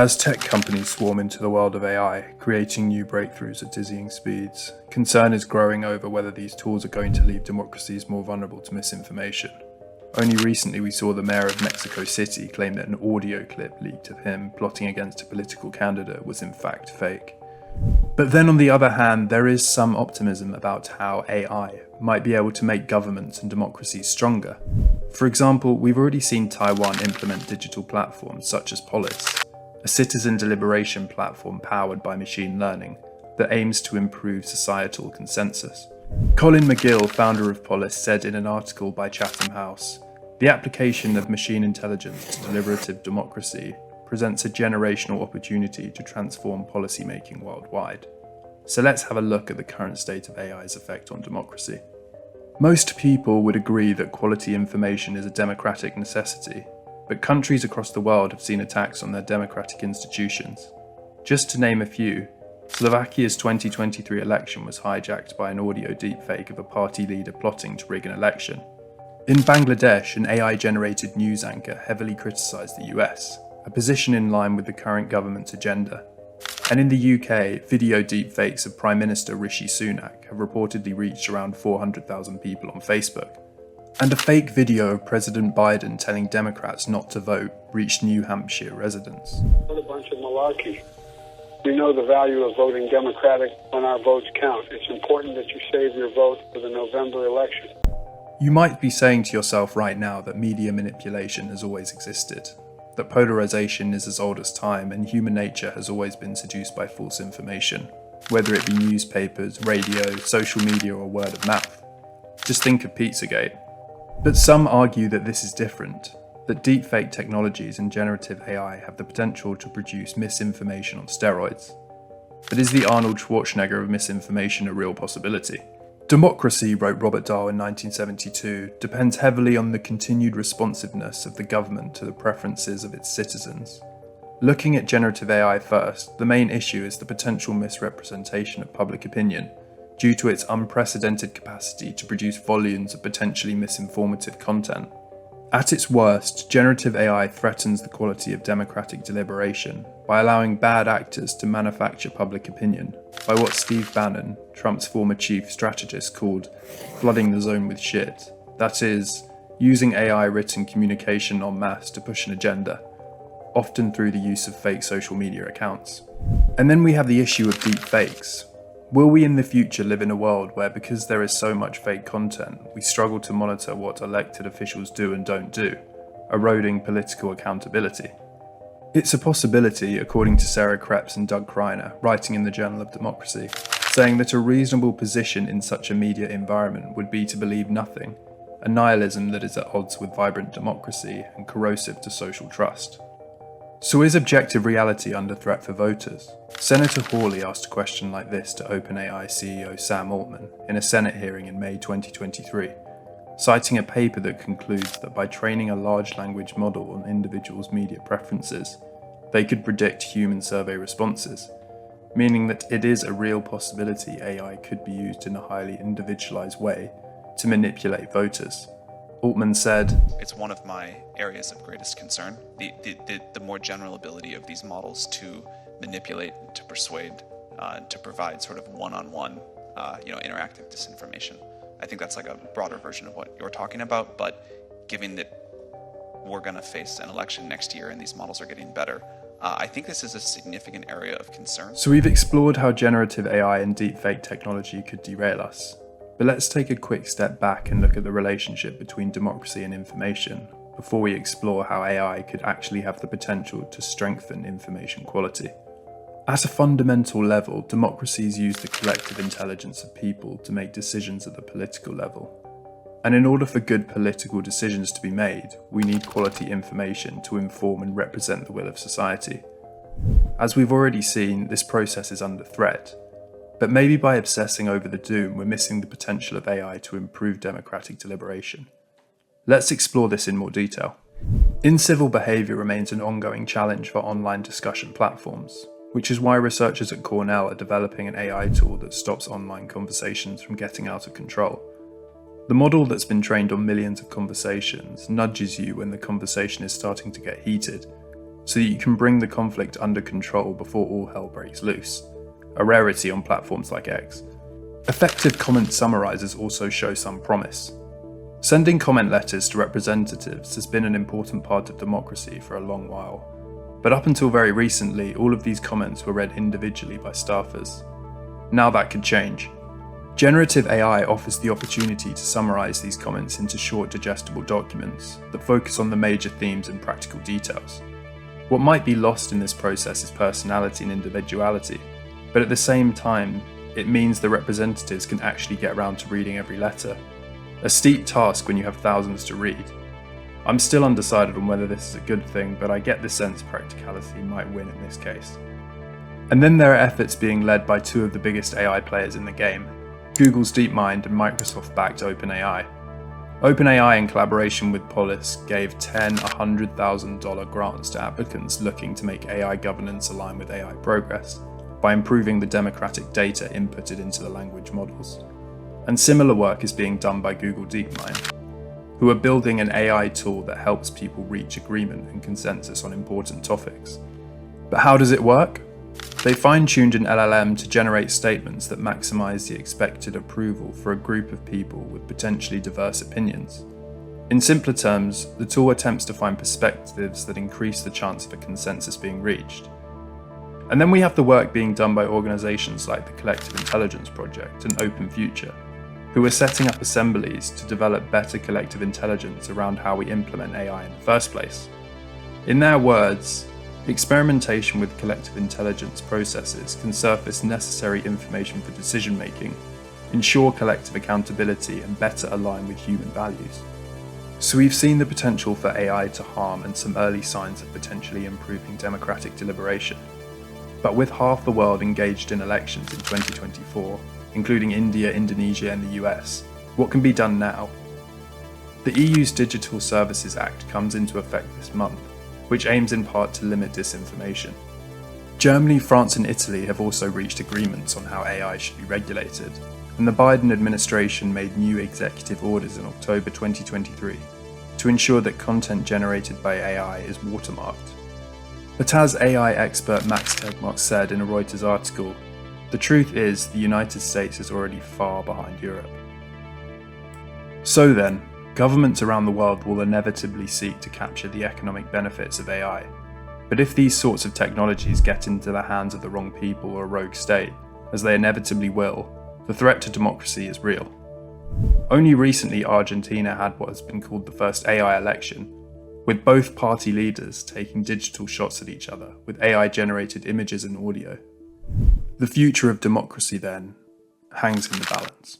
As tech companies swarm into the world of AI, creating new breakthroughs at dizzying speeds, concern is growing over whether these tools are going to leave democracies more vulnerable to misinformation. Only recently we saw the mayor of Mexico City claim that an audio clip leaked of him plotting against a political candidate was in fact fake. But then on the other hand, there is some optimism about how AI might be able to make governments and democracies stronger. For example, we've already seen Taiwan implement digital platforms such as Polis, a citizen deliberation platform powered by machine learning that aims to improve societal consensus. Colin McGill, founder of Polis, said in an article by Chatham House, "The application of machine intelligence to deliberative democracy presents a generational opportunity to transform policymaking worldwide." So let's have a look at the current state of AI's effect on democracy. Most people would agree that quality information is a democratic necessity, but countries across the world have seen attacks on their democratic institutions. Just to name a few, Slovakia's 2023 election was hijacked by an audio deepfake of a party leader plotting to rig an election. In Bangladesh, an AI-generated news anchor heavily criticised the US, a position in line with the current government's agenda. And in the UK, video deepfakes of Prime Minister Rishi Sunak have reportedly reached around 400,000 people on Facebook. And a fake video of President Biden telling Democrats not to vote reached New Hampshire residents. What a bunch of malarkey. We know the value of voting Democratic when our votes count. It's important that you save your vote for the November election. You might be saying to yourself right now that media manipulation has always existed, that polarization is as old as time and human nature has always been seduced by false information, whether it be newspapers, radio, social media or word of mouth. Just think of Pizzagate. But some argue that this is different, that deepfake technologies and generative AI have the potential to produce misinformation on steroids. But is the Arnold Schwarzenegger of misinformation a real possibility? Democracy, wrote Robert Dahl in 1972, depends heavily on the continued responsiveness of the government to the preferences of its citizens. Looking at generative AI first, the main issue is the potential misrepresentation of public opinion, due to its unprecedented capacity to produce volumes of potentially misinformative content. At its worst, generative AI threatens the quality of democratic deliberation by allowing bad actors to manufacture public opinion by what Steve Bannon, Trump's former chief strategist, called flooding the zone with shit. That is, using AI-written communication en masse to push an agenda, often through the use of fake social media accounts. And then we have the issue of deep fakes. Will we in the future live in a world where, because there is so much fake content, we struggle to monitor what elected officials do and don't do, eroding political accountability? It's a possibility, according to Sarah Krebs and Doug Kreiner, writing in the Journal of Democracy, saying that a reasonable position in such a media environment would be to believe nothing, a nihilism that is at odds with vibrant democracy and corrosive to social trust. So is objective reality under threat for voters? Senator Hawley asked a question like this to OpenAI CEO Sam Altman in a Senate hearing in May 2023, citing a paper that concludes that by training a large language model on individuals' media preferences, they could predict human survey responses, meaning that it is a real possibility AI could be used in a highly individualized way to manipulate voters. Altman said, "It's one of my areas of greatest concern, the more general ability of these models to manipulate, to persuade, to provide sort of one-on-one, interactive disinformation. I think that's like a broader version of what you're talking about, but given that we're going to face an election next year and these models are getting better, I think this is a significant area of concern." So we've explored how generative AI and deepfake technology could derail us. But let's take a quick step back and look at the relationship between democracy and information before we explore how AI could actually have the potential to strengthen information quality. At a fundamental level, democracies use the collective intelligence of people to make decisions at the political level. And in order for good political decisions to be made, we need quality information to inform and represent the will of society. As we've already seen, this process is under threat. But maybe by obsessing over the doom, we're missing the potential of AI to improve democratic deliberation. Let's explore this in more detail. Incivil behaviour remains an ongoing challenge for online discussion platforms, which is why researchers at Cornell are developing an AI tool that stops online conversations from getting out of control. The model that's been trained on millions of conversations nudges you when the conversation is starting to get heated, so that you can bring the conflict under control before all hell breaks loose, a rarity on platforms like X. Effective comment summarizers also show some promise. Sending comment letters to representatives has been an important part of democracy for a long while, but up until very recently, all of these comments were read individually by staffers. Now that could change. Generative AI offers the opportunity to summarize these comments into short, digestible documents that focus on the major themes and practical details. What might be lost in this process is personality and individuality, but at the same time, it means the representatives can actually get around to reading every letter. A steep task when you have thousands to read. I'm still undecided on whether this is a good thing, but I get the sense practicality might win in this case. And then there are efforts being led by two of the biggest AI players in the game, Google's DeepMind and Microsoft-backed OpenAI. OpenAI, in collaboration with Polis, gave $10,000 $100,000 grants to applicants looking to make AI governance align with AI progress by improving the democratic data inputted into the language models. And similar work is being done by Google DeepMind, who are building an AI tool that helps people reach agreement and consensus on important topics. But how does it work? They fine-tuned an LLM to generate statements that maximize the expected approval for a group of people with potentially diverse opinions. In simpler terms, the tool attempts to find perspectives that increase the chance of a consensus being reached. And then we have the work being done by organizations like the Collective Intelligence Project and Open Future, who are setting up assemblies to develop better collective intelligence around how we implement AI in the first place. In their words, experimentation with collective intelligence processes can surface necessary information for decision-making, ensure collective accountability, and better align with human values. So we've seen the potential for AI to harm and some early signs of potentially improving democratic deliberation. But with half the world engaged in elections in 2024, including India, Indonesia, and the US, what can be done now? The EU's Digital Services Act comes into effect this month, which aims in part to limit disinformation. Germany, France, and Italy have also reached agreements on how AI should be regulated, and the Biden administration made new executive orders in October 2023 to ensure that content generated by AI is watermarked. But as AI expert Max Tegmark said in a Reuters article, the truth is the United States is already far behind Europe. So then, governments around the world will inevitably seek to capture the economic benefits of AI. But if these sorts of technologies get into the hands of the wrong people or a rogue state, as they inevitably will, the threat to democracy is real. Only recently Argentina had what has been called the first AI election, with both party leaders taking digital shots at each other with AI-generated images and audio. The future of democracy, then, hangs in the balance.